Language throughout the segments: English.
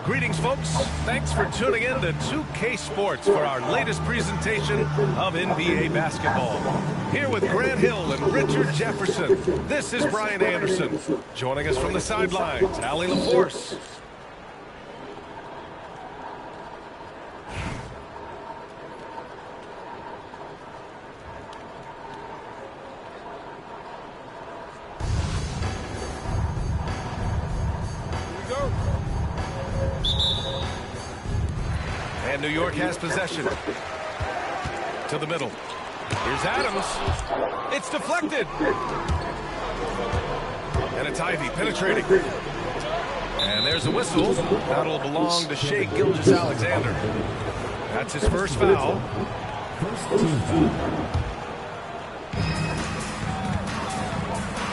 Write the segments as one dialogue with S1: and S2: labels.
S1: Greetings, folks. Thanks for tuning in to 2K Sports for our latest presentation of NBA basketball. Here with Grant Hill and Richard Jefferson, this is Brian Anderson. Joining us from the sidelines, Allie LaForce. And New York has possession. To the middle. Here's Adams. It's deflected. And it's Ivy penetrating. And there's a whistle. That'll belong to Shai Gilgeous-Alexander. That's his first foul.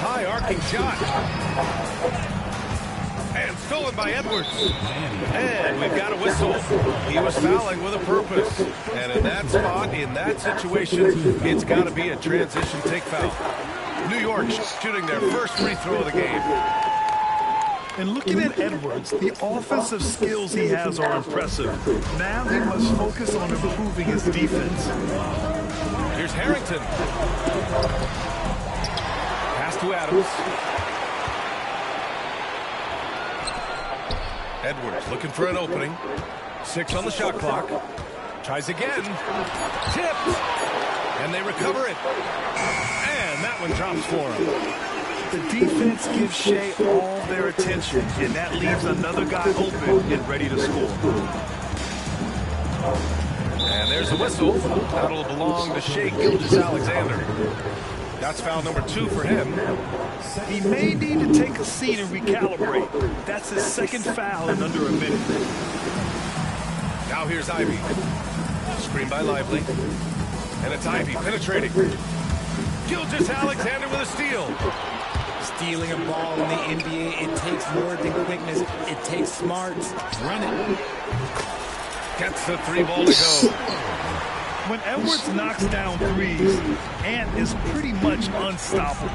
S1: High arcing shot. And stolen by Edwards. And we've got a whistle. He was fouling with a purpose. And in that spot, in that situation, it's got to be a transition take foul. New York shooting their first free throw of the game.
S2: And looking at Edwards, the offensive skills he has are impressive. Now he must focus on improving his defense.
S1: Here's Harrington. Pass to Adams. Edwards looking for an opening. 6 on the shot clock. Tries again. Tipped. And they recover it. And that one drops for him.
S2: The defense gives Shai all their attention, and that leaves another guy open and ready to score.
S1: And there's a whistle. That'll belong to Shai Gilgeous-Alexander. That's foul number 2 for him.
S2: He may need to take a seat and recalibrate. That's his second foul in under a minute.
S1: Now here's Ivy. Screen by Lively. And it's Ivy penetrating. Gilgeous-Alexander with a steal.
S3: Stealing a ball in the NBA, it takes more than quickness. It takes smarts. Run it.
S1: Gets the 3 ball to go.
S2: When Edwards knocks down threes, Ant is pretty much unstoppable.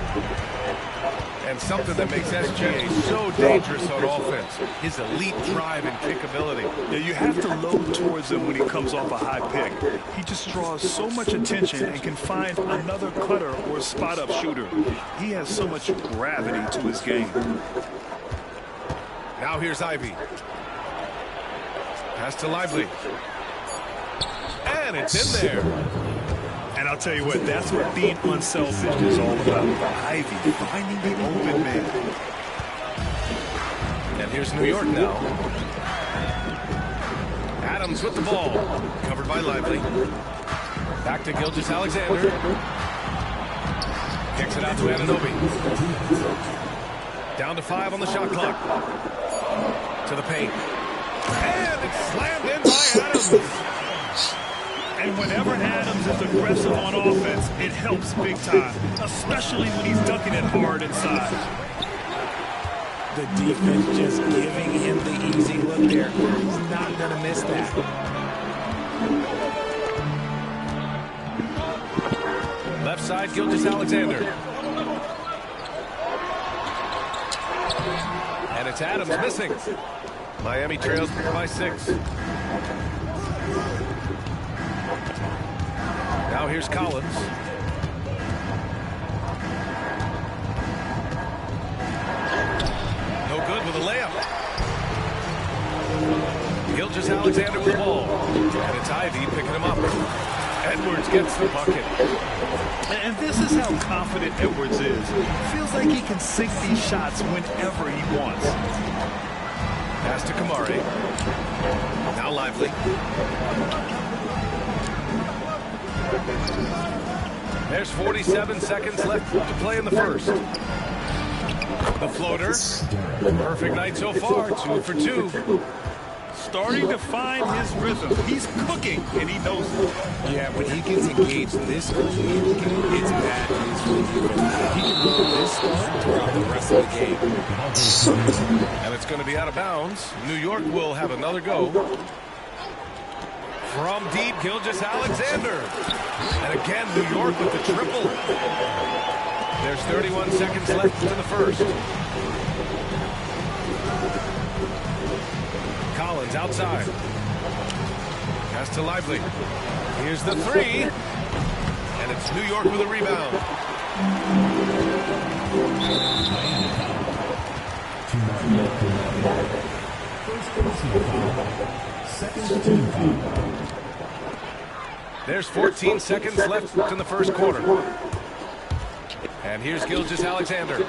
S1: And something that makes SGA so dangerous on offense, his elite drive and kickability.
S2: Yeah, you have to load towards him when he comes off a high pick. He just draws so much attention and can find another cutter or spot-up shooter. He has so much gravity to his game.
S1: Now here's Ivy. Pass to Lively. And it's in there.
S2: And I'll tell you what, that's what being unselfish is all about. Ivy finding the open man.
S1: And here's New York now. Adams with the ball. Covered by Lively. Back to Gilgeous-Alexander. Kicks it out to Anunoby. Down to 5 on the shot clock. To the paint. And it's slammed in by Adams.
S2: And whenever Adams is aggressive on offense, it helps big time, especially when he's dunking it hard inside.
S3: The defense just giving him the easy look there. He's not going to miss that.
S1: Left side, Gilgeous-Alexander. And it's Adams missing. Miami trails by 6. Now here's Collins. No good with a layup. Gilgeous-Alexander with the ball. And it's Ivy picking him up. Edwards gets the bucket.
S2: And this is how confident Edwards is. Feels like he can sink these shots whenever he wants.
S1: Pass to Kamari. Now Lively. There's 47 seconds left to play in the first. The floater. Perfect night so far. 2 for 2.
S2: Starting to find his rhythm. He's cooking, and he knows it.
S3: Yeah, when he gets engaged this early in the game, it's bad news for the defense. He can roll this start throughout the rest of the game.
S1: And it's going to be out of bounds. New York will have another go. From deep, Gilgeous-Alexander. And again, New York with the triple. There's 31 seconds left in the first. Collins outside. Pass to Lively. Here's the 3. And it's New York with a rebound. There's 14 seconds left in the first quarter. And here's Gilgeous-Alexander.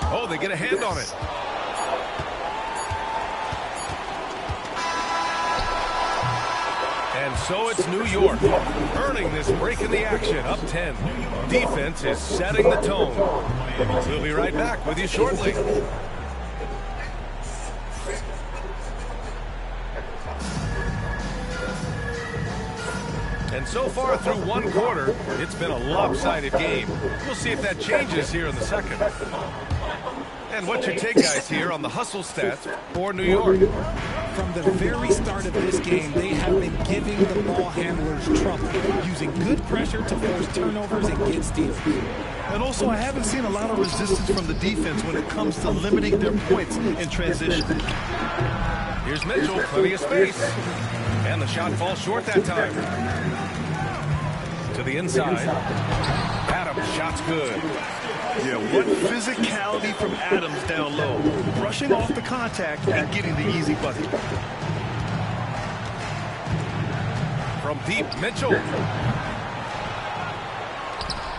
S1: Oh, they get a hand on it. And so it's New York earning this break in the action, up 10. Defense is setting the tone. We'll be right back with you shortly. And so far through one quarter, it's been a lopsided game. We'll see if that changes here in the second. And what's your take, guys, here on the hustle stats for New York?
S3: From the very start of this game, they have been giving the ball handlers trouble, using good pressure to force turnovers and get steals.
S2: And also, I haven't seen a lot of resistance from the defense when it comes to limiting their points in transition.
S1: Here's Mitchell, plenty of space. And the shot falls short that time. To the inside. Adams, shot's good.
S2: Yeah, what physicality from Adams down low. Brushing off the contact and getting the easy bucket.
S1: From deep, Mitchell.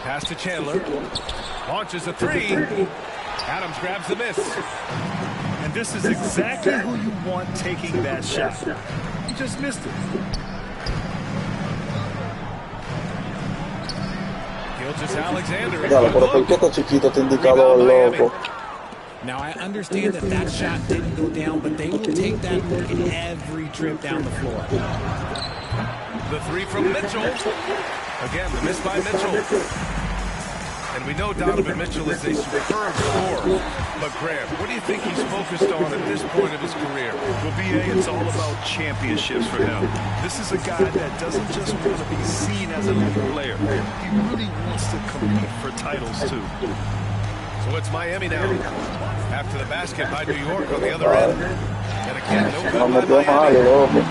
S1: Pass to Chandler. Launches a 3. Adams grabs the miss.
S2: And this is exactly who you want taking that shot. He just missed it.
S1: Gilgeous-Alexander.
S4: Claro, pero ¿por qué está chiquito este indicador, loco?
S3: Now, I understand that that shot didn't go down, but they will take that look at every trip down the floor.
S1: The 3 from Mitchell. Again, the miss by Mitchell. And we know Donovan Mitchell is a superb scorer. But, Graham, what do you think he's focused on at this point of his career?
S2: Well, B.A., it's all about championships for him. This is a guy that doesn't just want to be seen as a good player. He really wants to compete for titles, too.
S1: So it's Miami now. After the basket by New York on the other end. And again, no good by Miami.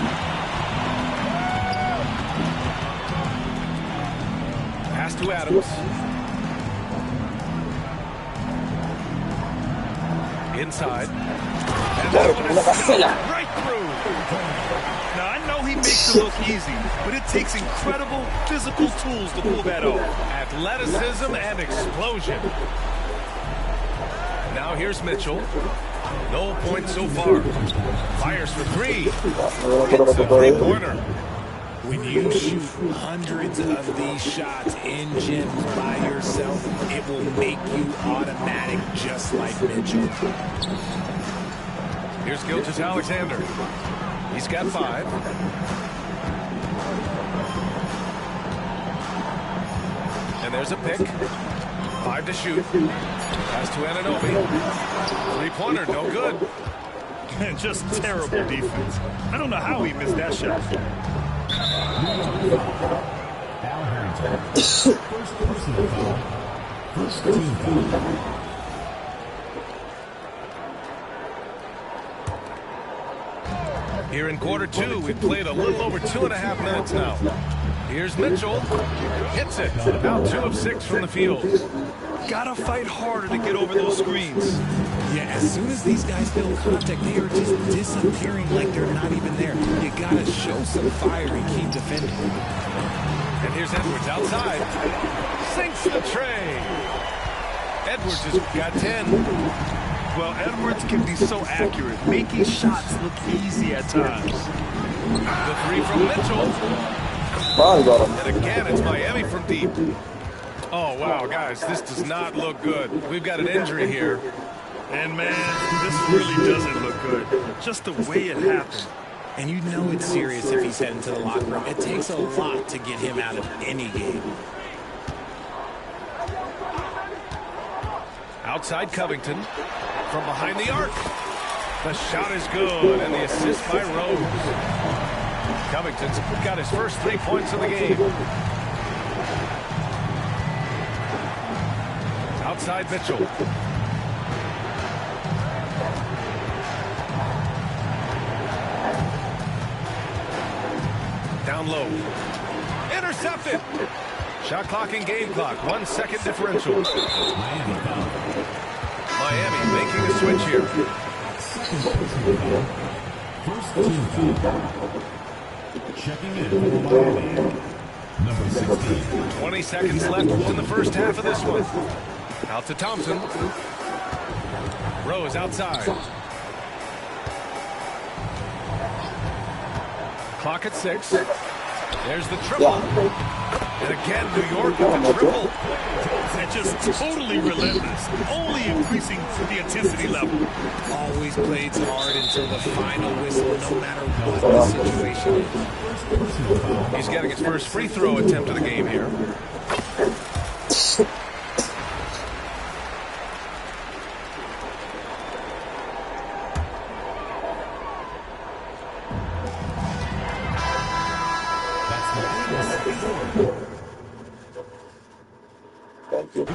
S1: Pass to Adams. Inside. And that one is right through.
S2: Now, I know he makes it look easy, but it takes incredible physical tools to pull that off.
S1: Athleticism and explosion. Now here's Mitchell. No points so far. Fires for 3. Hits a three-pointer.
S3: When you shoot hundreds of these shots in gyms by yourself, it will make you automatic just like Mitchell.
S1: Here's Gilgeous-Alexander. He's got 5. And there's a pick. 5 to shoot. Pass to Anunoby. Three-pointer, no good.
S2: Man, just terrible defense. I don't know how he missed that shot.
S3: First personal foul. First team foul.
S1: Here in quarter 2, we've played a little over 2.5 minutes now. Here's Mitchell. Hits it. Now 2 of 6 from the field.
S2: Gotta fight harder to get over those screens.
S3: Yeah, as soon as these guys build contact, they are just disappearing like they're not even there. You gotta show some fire and keep defending.
S1: And here's Edwards outside. Sinks the tray. Edwards has got 10.
S2: Well, Edwards can be so accurate, making shots look easy at times.
S1: The 3 from Mitchell.
S4: Bárbaro.
S1: And again, it's Miami from deep. Oh, wow, guys, this does not look good. We've got an injury here.
S2: And, man, this really doesn't look good. Just the way it happened.
S3: And you know it's serious if he's heading to the locker room. It takes a lot to get him out of any game.
S1: Outside Covington. From behind the arc. The shot is good, and the assist by Rose. Covington's got his first 3 points of the game. Outside Mitchell. Down low. Intercepted. Shot clock and game clock. 1 second differential. Miami making a switch here.
S3: First team foul. Checking in for Miami. Number 16.
S1: 20 seconds left in the first half of this one. Out to Thompson. Rose outside. Clock at 6. There's the triple. And again, New York with the triple.
S2: And just totally relentless, only increasing the intensity level.
S3: Always plays hard until the final whistle, no matter what the situation is.
S1: He's getting his first free throw attempt of the game here.
S4: Thank you.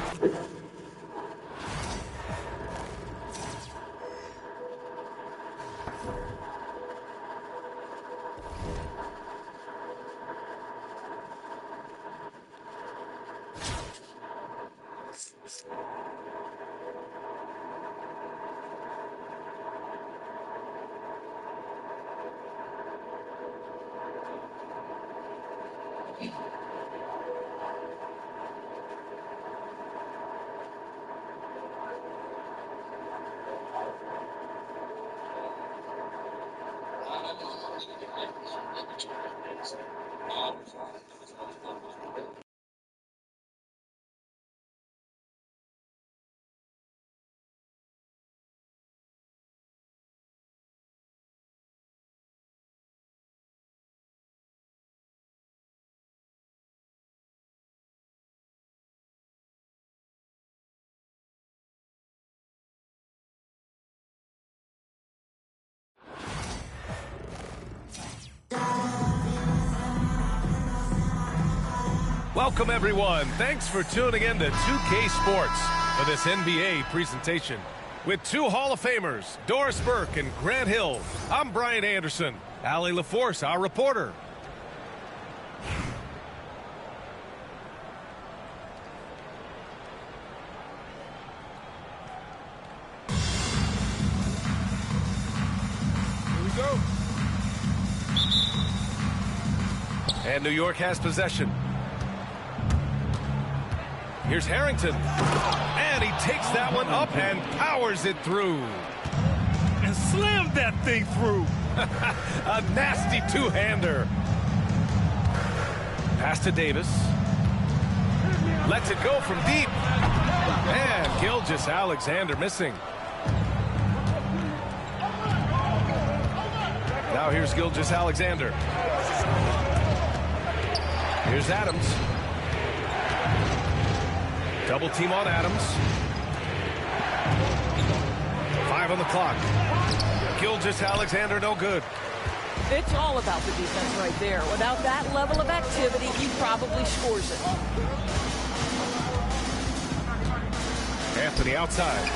S1: Welcome, everyone. Thanks for tuning in to 2K Sports for this NBA presentation. With 2 Hall of Famers, Doris Burke and Grant Hill, I'm Brian Anderson. Allie LaForce, our reporter. Here we go. And New York has possession. Here's Harrington. And he takes that one up and powers it through.
S2: And slammed that thing through.
S1: A nasty two-hander. Pass to Davis. Lets it go from deep. And Gilgeous-Alexander missing. Now here's Gilgeous-Alexander. Here's Adams. To Double team on Adams. 5 on the clock. Gilgeous-Alexander, no good.
S5: It's all about the defense right there. Without that level of activity, he probably scores it.
S1: Anthony outside.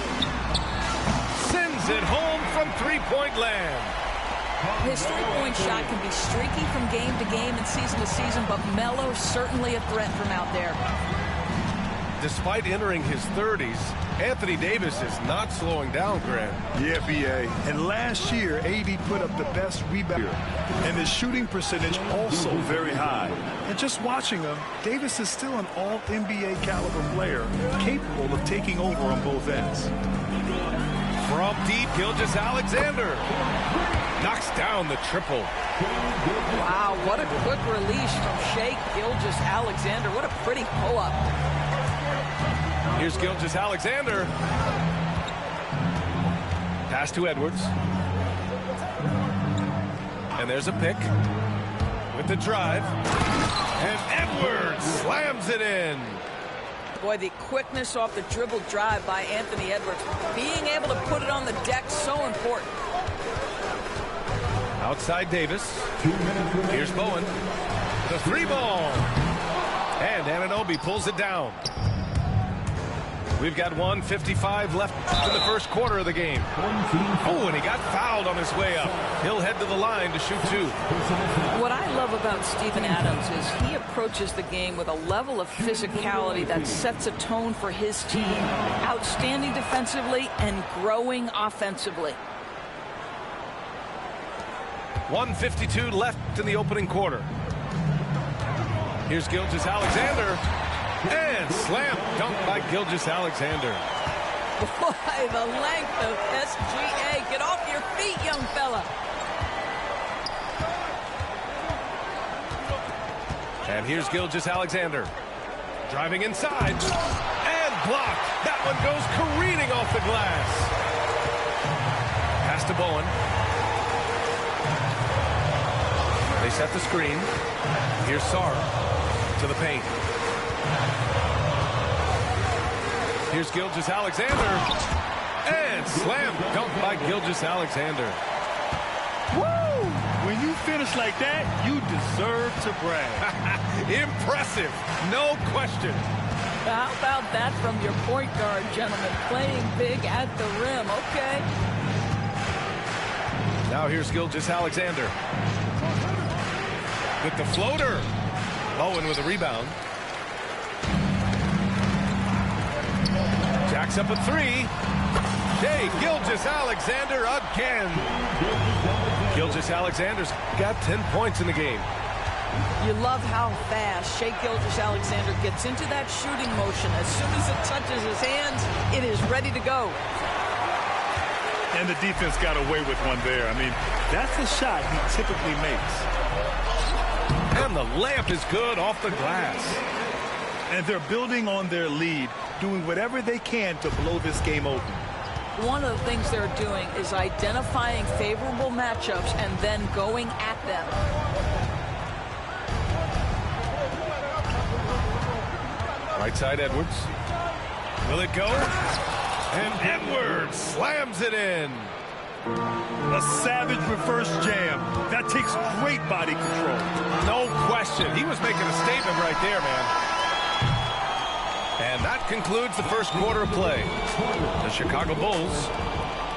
S1: Sends it home from three-point land.
S5: His three-point shot can be streaky from game to game and season to season, but Melo's certainly a threat from out there.
S1: Despite entering his 30s, Anthony Davis is not slowing down, Grant.
S2: Yeah, B.A. And last year, AD put up the best rebound. And his shooting percentage also very high. And just watching him, Davis is still an all-NBA caliber player, capable of taking over on both ends.
S1: From deep, Gilgeous-Alexander knocks down the triple.
S5: Wow, what a quick release from Shai Gilgeous-Alexander. What a pretty pull-up.
S1: Here's Gilgeous-Alexander. Pass to Edwards. And there's a pick with the drive. And Edwards slams it in.
S5: Boy, the quickness off the dribble drive by Anthony Edwards. Being able to put it on the deck, so important.
S1: Outside Davis. Here's Bowen. The three ball. And Anunoby pulls it down. We've got 1:55 left in the first quarter of the game. Oh, and he got fouled on his way up. He'll head to the line to shoot two.
S5: What I love about Steven Adams is he approaches the game with a level of physicality that sets a tone for his team. Outstanding defensively and growing offensively.
S1: 1:52 left in the opening quarter. Here's Gilgeous-Alexander. And slam dunk by Gilgeous-Alexander.
S5: Boy, the length of SGA. Get off your feet, young fella.
S1: And here's Gilgeous-Alexander. Driving inside. And blocked. That one goes careening off the glass. Pass to Bowen. They set the screen. Here's Sara to the paint. Here's Gilgeous-Alexander. And slam dunk by Gilgeous-Alexander.
S2: Woo! When you finish like that, you deserve to brag.
S1: Impressive. No question.
S5: How about that from your point guard, gentlemen? Playing big at the rim. Okay.
S1: Now here's Gilgeous-Alexander. With the floater. Bowen with a rebound. Jacks up a three. Shai Gilgeous-Alexander again. Gilgeous-Alexander's got 10 points in the game.
S5: You love how fast Shai Gilgeous-Alexander gets into that shooting motion. As soon as it touches his hands, it is ready to go.
S2: And the defense got away with one there. I mean, that's the shot he typically makes.
S1: And the layup is good off the glass.
S2: And they're building on their lead, doing whatever they can to blow this game open.
S5: One of the things they're doing is identifying favorable matchups and then going at them.
S1: Right side Edwards. Will it go? And Edwards slams it in.
S2: A savage reverse jam. That takes great body control.
S1: No question. He was making a statement right there, man. And that concludes the first quarter of play. The Chicago Bulls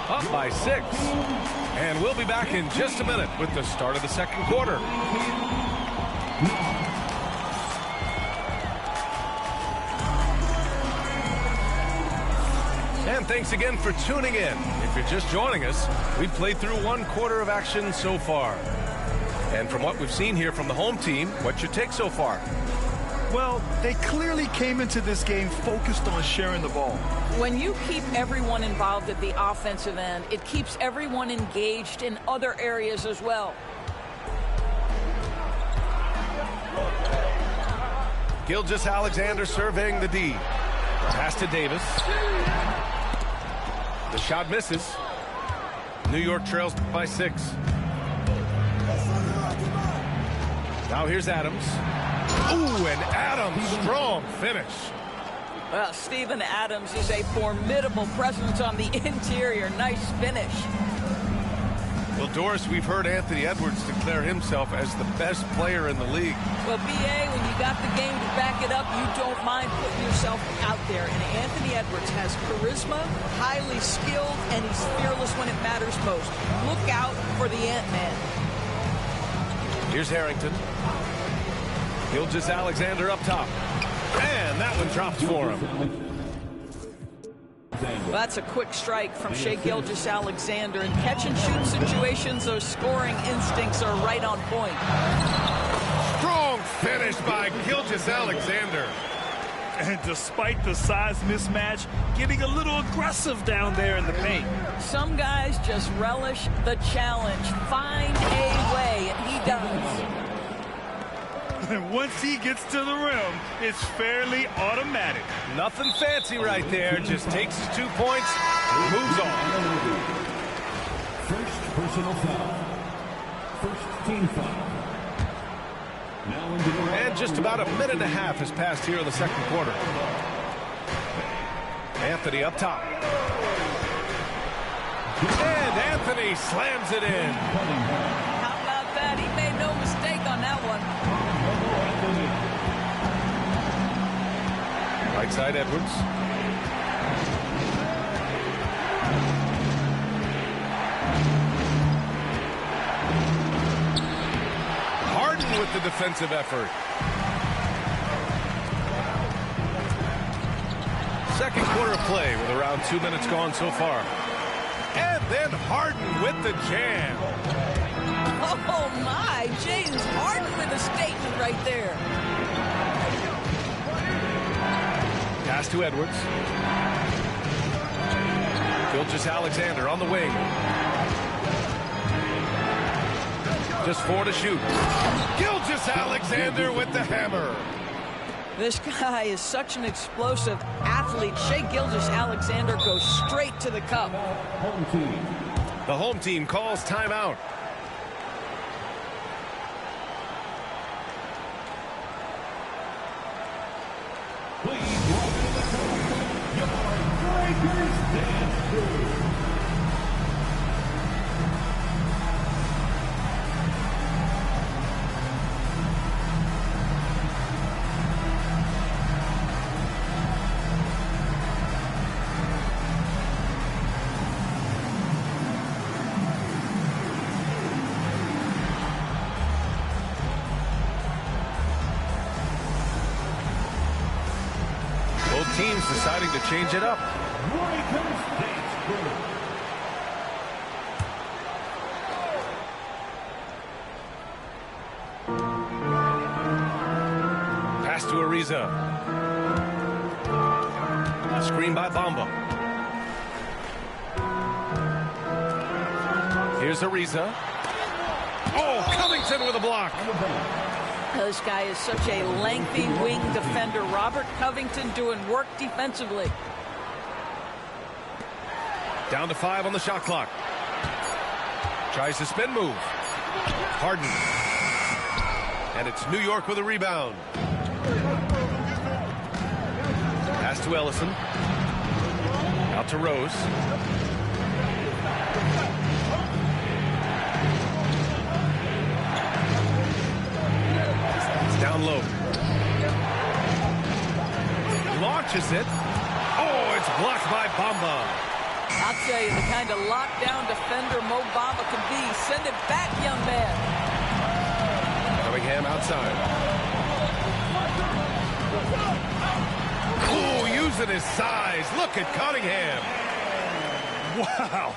S1: up by 6. And we'll be back in just a minute with the start of the second quarter. And thanks again for tuning in. If you're just joining us, we've played through one quarter of action so far. And from what we've seen here from the home team, what's your take so far?
S2: Well, they clearly came into this game focused on sharing the ball.
S5: When you keep everyone involved at the offensive end, it keeps everyone engaged in other areas as well.
S1: Gilgeous-Alexander surveying the D. Pass to Davis. The shot misses. New York trails by 6. Now here's Adams. Ooh, and Adams, strong finish.
S5: Well, Steven Adams is a formidable presence on the interior. Nice finish.
S1: Well, Doris, we've heard Anthony Edwards declare himself as the best player in the league.
S5: Well, B.A., when you got the game to back it up, you don't mind putting yourself out there. And Anthony Edwards has charisma, highly skilled, and he's fearless when it matters most. Look out for the Ant-Man.
S1: Here's Harrington. Gilgeous-Alexander up top. And that one drops for him.
S5: Well, that's a quick strike from Shai Gilgeous-Alexander. In catch-and-shoot situations, those scoring instincts are right on point.
S1: Strong finish by Gilgeous-Alexander.
S2: And despite the size mismatch, getting a little aggressive down there in the paint.
S5: Some guys just relish the challenge. Find a way, and he does.
S2: And once he gets to the rim, it's fairly automatic.
S1: Nothing fancy right there. Just takes his 2 points and moves on.
S6: First personal foul. First team foul. Now into the
S1: And just about a minute and a half has passed here in the second quarter. Anthony up top. And Anthony slams it in.
S5: How about that? He made no mistake on that one.
S1: Right side, Edwards. Harden with the defensive effort. Second quarter of play with around 2 minutes gone so far. And then Harden with the jam.
S5: Oh, my. James Harden with a statement right there.
S1: Pass to Edwards. Gilgeous-Alexander on the wing. Just 4 to shoot. Gilgeous-Alexander with the hammer.
S5: This guy is such an explosive athlete. Shai Gilgeous-Alexander goes straight to the cup.
S6: home team.
S1: The home team calls timeout.
S6: Please welcome to the court, your Breakers Dance Crew.
S1: Both teams deciding to change it up.
S6: Breakers Dance Crew.
S1: Pass to Ariza. Screen by Bamba. Here's Ariza. Oh, Covington with a block.
S5: This guy is such a lengthy wing defender. Robert Covington doing work defensively.
S1: Down to 5 on the shot clock. Tries to spin move. Harden. And it's New York with a rebound. Pass to Ellison. Out to Rose. It's down low. Launches it. Oh, it's blocked by Bamba.
S5: I'll tell you, the kind of lockdown defender Mo Bamba can be. Send it back, young man.
S1: Cunningham outside. Oh, using his size. Look at Cunningham.
S2: Wow.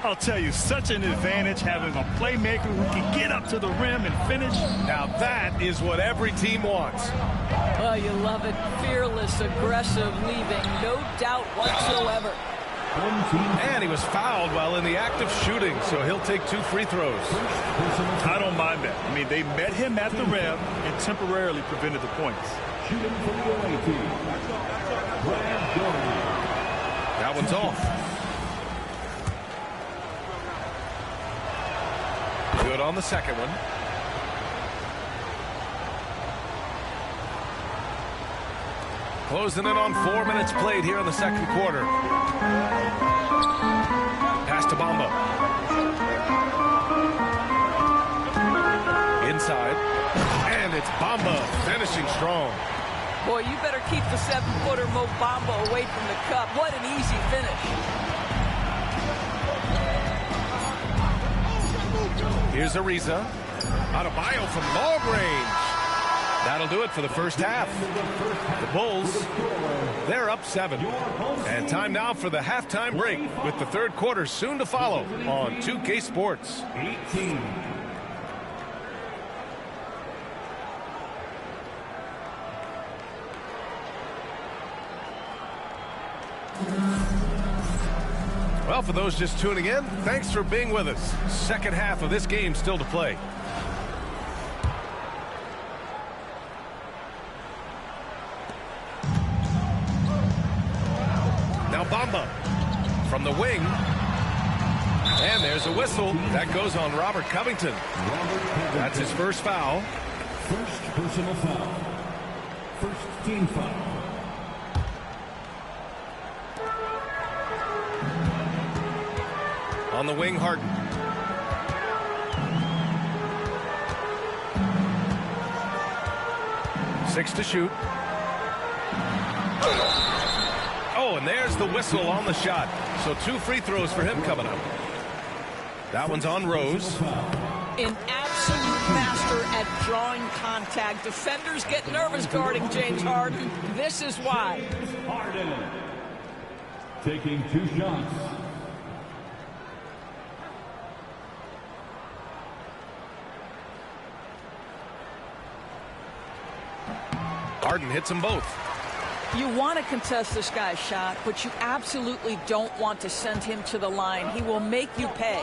S2: I'll tell you, such an advantage having a playmaker who can get up to the rim and finish.
S1: Now that is what every team wants.
S5: Oh, you love it. Fearless, aggressive, leaving no doubt whatsoever.
S1: And he was fouled while in the act of shooting, so he'll take 2 free throws.
S2: I don't mind that. I mean, they met him at the rim and temporarily prevented the points.
S6: Shooting for the away team. Brad Doherty.
S1: That one's off. Good on the second one. Closing in on 4 minutes played here in the second quarter. Pass to Bamba. Inside. And it's Bamba finishing strong.
S5: Boy, you better keep the 7-footer Mo Bamba away from the cup. What an easy finish.
S1: Here's Ariza. Adebayo from long range. That'll do it for the first half. The Bulls, they're up 7. And time now for the halftime break with the third quarter soon to follow on 2K Sports.
S6: 18.
S1: Well, for those just tuning in, thanks for being with us. Second half of this game still to play. Now Bamba from the wing. And there's a whistle. That goes on Robert Covington. That's his first foul.
S6: First personal foul. First team foul.
S1: On the wing, Harden. Six to shoot. Oh, and there's the whistle on the shot. So 2 free throws for him coming up. That one's on Rose.
S5: An absolute master at drawing contact. Defenders get nervous guarding James Harden. This is why.
S6: Harden taking 2 shots.
S1: Harden hits them both.
S5: You want to contest this guy's shot, but you absolutely don't want to send him to the line. He will make you pay.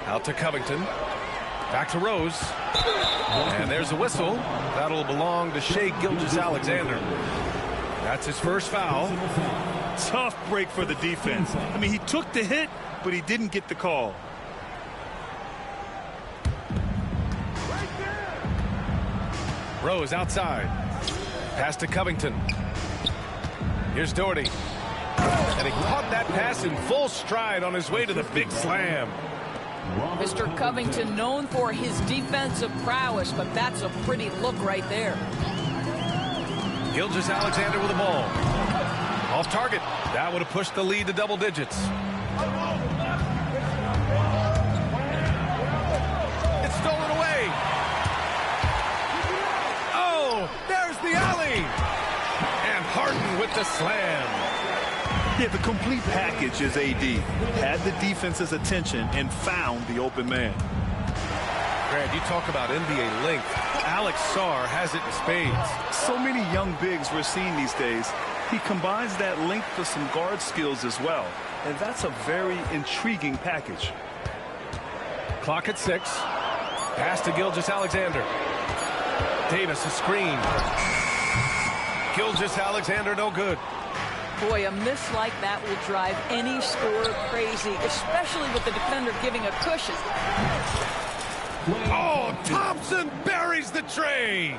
S1: Out to Covington. Back to Rose. And there's a whistle. That'll belong to Shai Gilgeous-Alexander. That's his first foul.
S2: Tough break for the defense. I mean, he took the hit, but he didn't get the call.
S1: Rose outside. Pass to Covington. Here's Doherty. And he caught that pass in full stride on his way to the big slam.
S5: Mr. Covington known for his defensive prowess, but that's a pretty look right there.
S1: Gilgeous-Alexander with the ball. Off target. That would have pushed the lead to double digits. It's stolen away. There's the alley. And Harden with the slam.
S2: Yeah, the complete package is AD. Had the defense's attention and found the open man.
S1: Grant, you talk about NBA length. Alex Sarr has it in spades.
S2: So many young bigs we're seeing these days. He combines that length with some guard skills as well. And that's a very intriguing package.
S1: Clock at 6. Pass to Gilgeous-Alexander. Davis a screen. Gilgeous-Alexander no good.
S5: Boy, a miss like that will drive any scorer crazy, especially with the defender giving a cushion.
S1: Oh, Thompson buries the tray.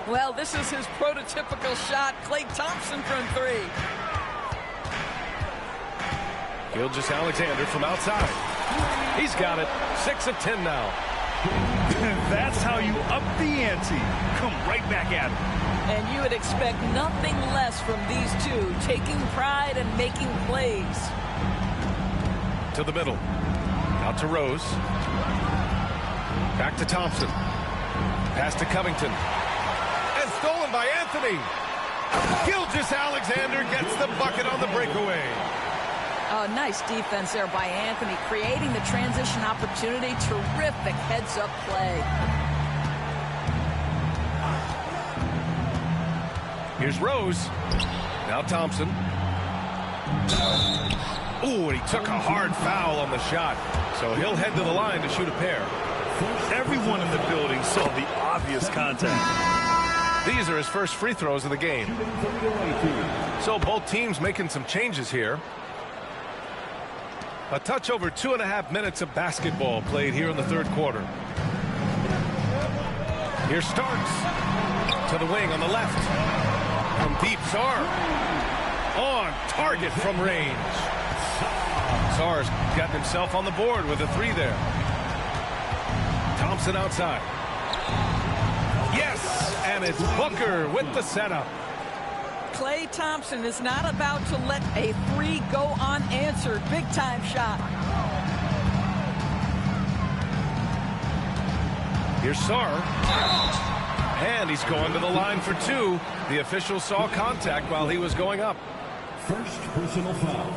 S5: Well, this is his prototypical shot. Klay Thompson from 3.
S1: Gilgeous-Alexander from outside. He's got it. 6 of 10 now.
S2: That's how you up the ante. Come right back at him.
S5: And you would expect nothing less from these two, taking pride and making plays.
S1: To the middle. Out to Rose. Back to Thompson. Pass to Covington. And stolen by Anthony. Gilgeous-Alexander gets the bucket on the breakaway.
S5: Oh, nice defense there by Anthony, creating the transition opportunity. Terrific heads-up play.
S1: Here's Rose. Now Thompson. Ooh, and he took a hard foul on the shot. So he'll head to the line to shoot a pair.
S2: Everyone in the building saw the obvious contact.
S1: These are his first free throws of the game. So both teams making some changes here. A touch over 2.5 minutes of basketball played here in the third quarter. Here Starks to the wing on the left. From deep, Sarr. On target from range. Sarr's gotten himself on the board with a 3 there. Thompson outside. Yes, and it's Booker with the setup.
S5: Klay Thompson is not about to let a 3 go unanswered. Big time shot.
S1: Here's Sarr. And he's going to the line for 2. The official saw contact while he was going up.
S6: First personal foul.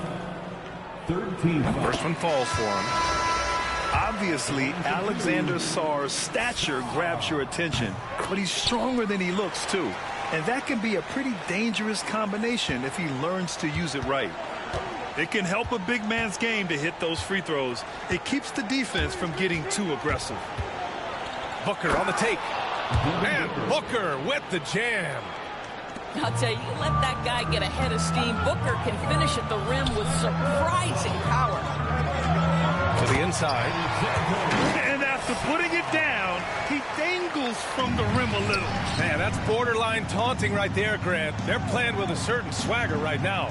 S6: Third team foul.
S1: First one falls for him.
S2: Obviously, Alexander Sarr's stature grabs your attention, but he's stronger than he looks, too. And that can be a pretty dangerous combination if he learns to use it right. It can help a big man's game to hit those free throws. It keeps the defense from getting too aggressive.
S1: Booker on the take. And Booker with the jam.
S5: I'll tell you, let that guy get a head of steam. Booker can finish at the rim with surprising power.
S1: To the inside.
S2: And after putting it down, he dangles from the rim a little.
S1: Man, that's borderline taunting right there, Grant. They're playing with a certain swagger right now.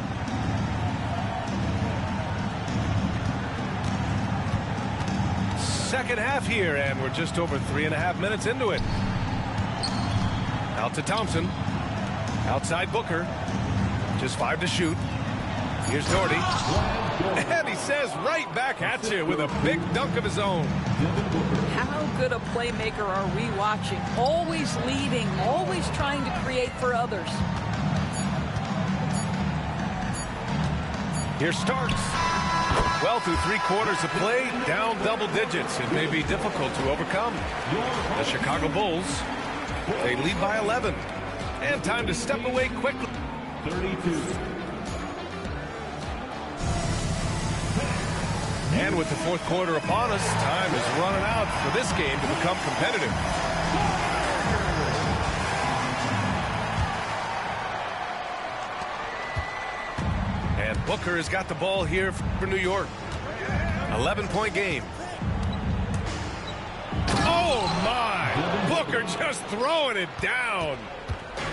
S1: Second half here, and we're just over 3.5 minutes into it. Out to Thompson. Outside Booker. Just 5 to shoot. Here's Doherty. And he says right back at you with a big dunk of his own.
S5: How good a playmaker are we watching? Always leading, always trying to create for others.
S1: Here Starks. Well, through 3 quarters of play, down double digits. It may be difficult to overcome. The Chicago Bulls, they lead by 11. And time to step away quickly.
S6: 32.
S1: And with the 4th quarter upon us, time is running out for this game to become competitive. And Booker has got the ball here for New York. 11-point game. Oh, my! Booker just throwing it down.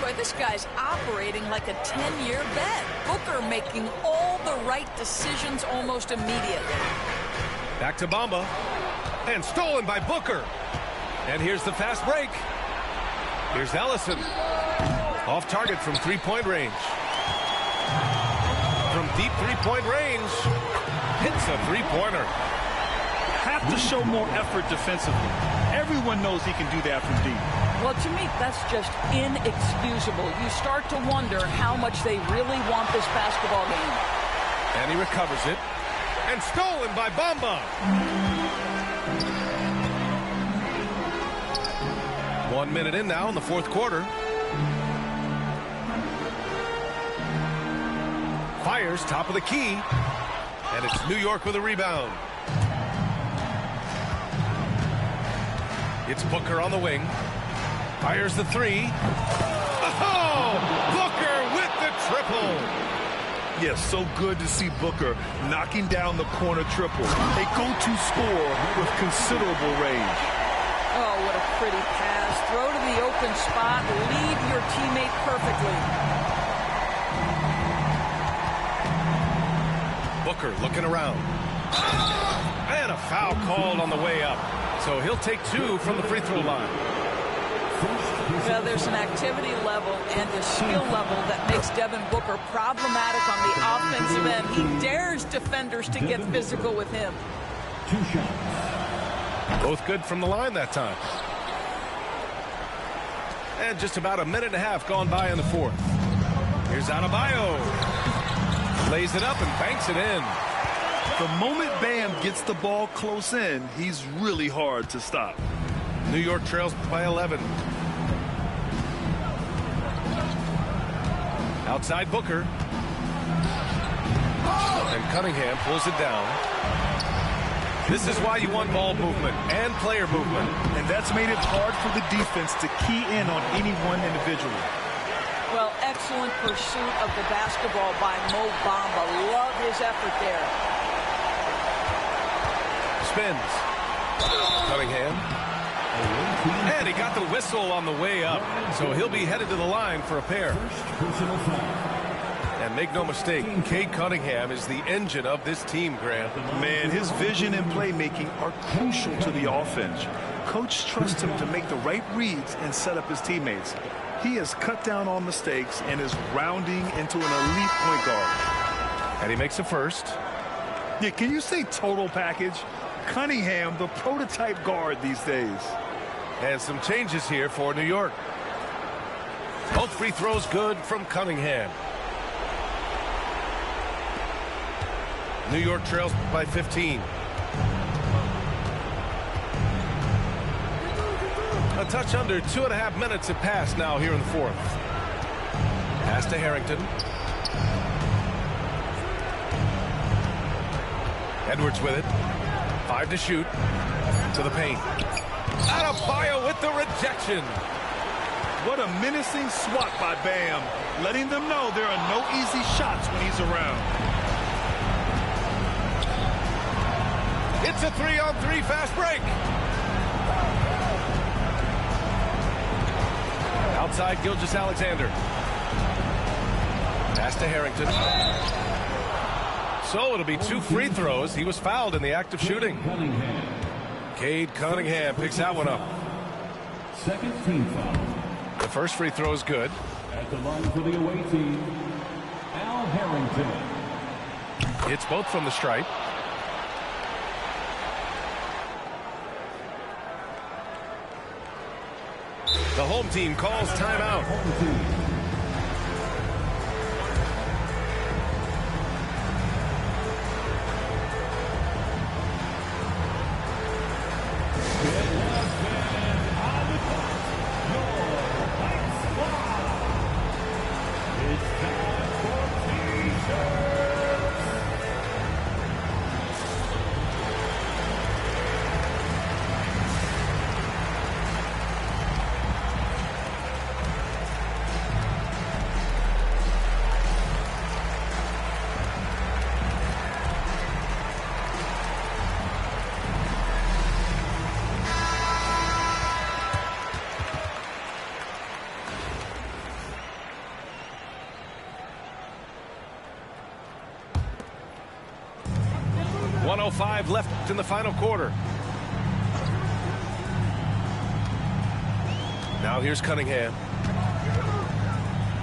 S5: Boy, this guy's operating like a 10-year vet. Booker making all the right decisions almost immediately.
S1: Back to Bamba. And stolen by Booker. And here's the fast break. Here's Ellison. Off target from 3-point range. From deep 3-point range. Hits a 3-pointer.
S2: Have to show more effort defensively. Everyone knows he can do that from deep.
S5: Well, to me, that's just inexcusable. You start to wonder how much they really want this basketball game.
S1: And he recovers it. And stolen by Bamba. 1 minute in now in the 4th quarter. Fires top of the key. And it's New York with a rebound. It's Booker on the wing. Fires the 3. Oh! Booker with the triple.
S2: Yes, so good to see Booker knocking down the corner triple. A go-to score with considerable range.
S5: Oh, what a pretty pass. Throw to the open spot. Lead your teammate perfectly.
S1: Booker looking around. And a foul called on the way up. So he'll take 2 from the free throw line.
S5: Well, there's an activity level and a skill level that makes Devin Booker problematic on the offensive end. He dares defenders to get physical with him.
S6: 2 shots.
S1: Both good from the line that time. And just about 1.5 minutes gone by in the 4th. Here's Adebayo. Lays it up and banks it in.
S2: The moment Bam gets the ball close in, he's really hard to stop.
S1: New York trails by 11. Outside Booker. And Cunningham pulls it down. This is why you want ball movement and player movement.
S2: And that's made it hard for the defense to key in on any one individual.
S5: Well, excellent pursuit of the basketball by Mo Bamba. Love his effort there.
S1: Spins. Cunningham. And he got the whistle on the way up, so he'll be headed to the line for a pair. And make no mistake, Cade Cunningham is the engine of this team, Grant.
S2: Man, his vision and playmaking are crucial to the offense. Coach trusts him to make the right reads and set up his teammates. He has cut down on mistakes and is rounding into an elite point guard.
S1: And he makes a first.
S2: Yeah, can you say total package? Cunningham, the prototype guard these days.
S1: And some changes here for New York. Both free throws good from Cunningham. New York trails by 15. A touch under 2.5 minutes have passed now here in the fourth. Pass to Harrington. Edwards with it. 5 to shoot. To the paint. Adebayo with the rejection.
S2: What a menacing swat by Bam, letting them know there are no easy shots when he's around.
S1: It's a 3-on-3 fast break. Outside Gilgeous-Alexander. Pass to Harrington. So it'll be 2 free throws. He was fouled in the act of shooting. Cade Cunningham picks that one up.
S6: Second team foul.
S1: The first free throw is good.
S6: At the line for the away team, Al Harrington.
S1: It's both from the stripe. The home team calls timeout.
S6: Home team.
S1: .05 left in the final quarter. Now here's Cunningham.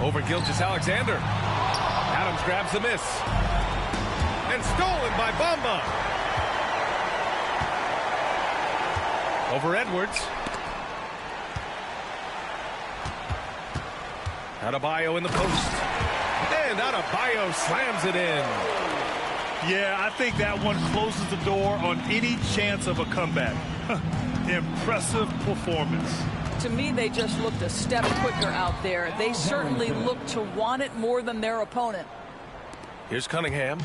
S1: Over Gilgeous-Alexander. Adams grabs the miss. And stolen by Bamba. Over Edwards. Adebayo in the post. And Adebayo slams it in.
S2: Yeah, I think that one closes the door on any chance of a comeback. Impressive performance.
S5: To me, they just looked a step quicker out there. They certainly looked to want it more than their opponent.
S1: Here's Cunningham.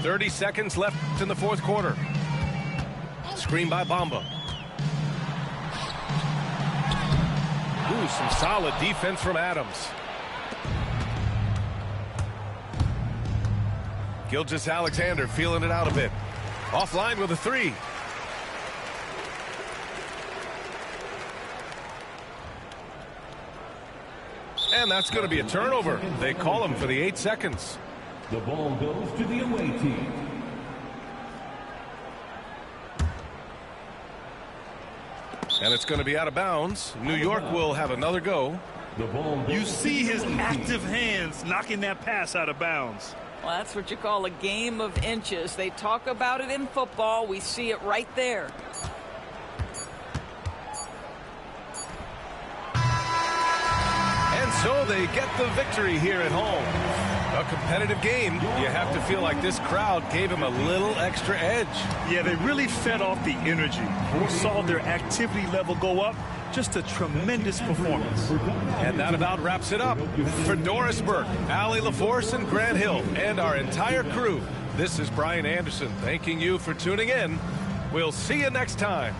S1: 30 seconds left in the fourth quarter. Screen by Bamba. Ooh, some solid defense from Adams. Gilgeous-Alexander feeling it out a bit. Offline with a 3. And that's going to be a turnover. They call him for the 8 seconds.
S6: The ball goes to the away team.
S1: And it's going to be out of bounds. New York will have another go.
S6: The ball goes
S2: You see his active hands knocking that pass out of bounds.
S5: Well, that's what you call a game of inches. They talk about it in football. We see it right there.
S1: And so they get the victory here at home. A competitive game. You have to feel like this crowd gave him a little extra edge.
S2: Yeah, they really fed off the energy. We saw their activity level go up. Just a tremendous performance.
S1: And that about wraps it up. For Doris Burke, Allie LaForce, and Grant Hill, and our entire crew, this is Brian Anderson thanking you for tuning in. We'll see you next time.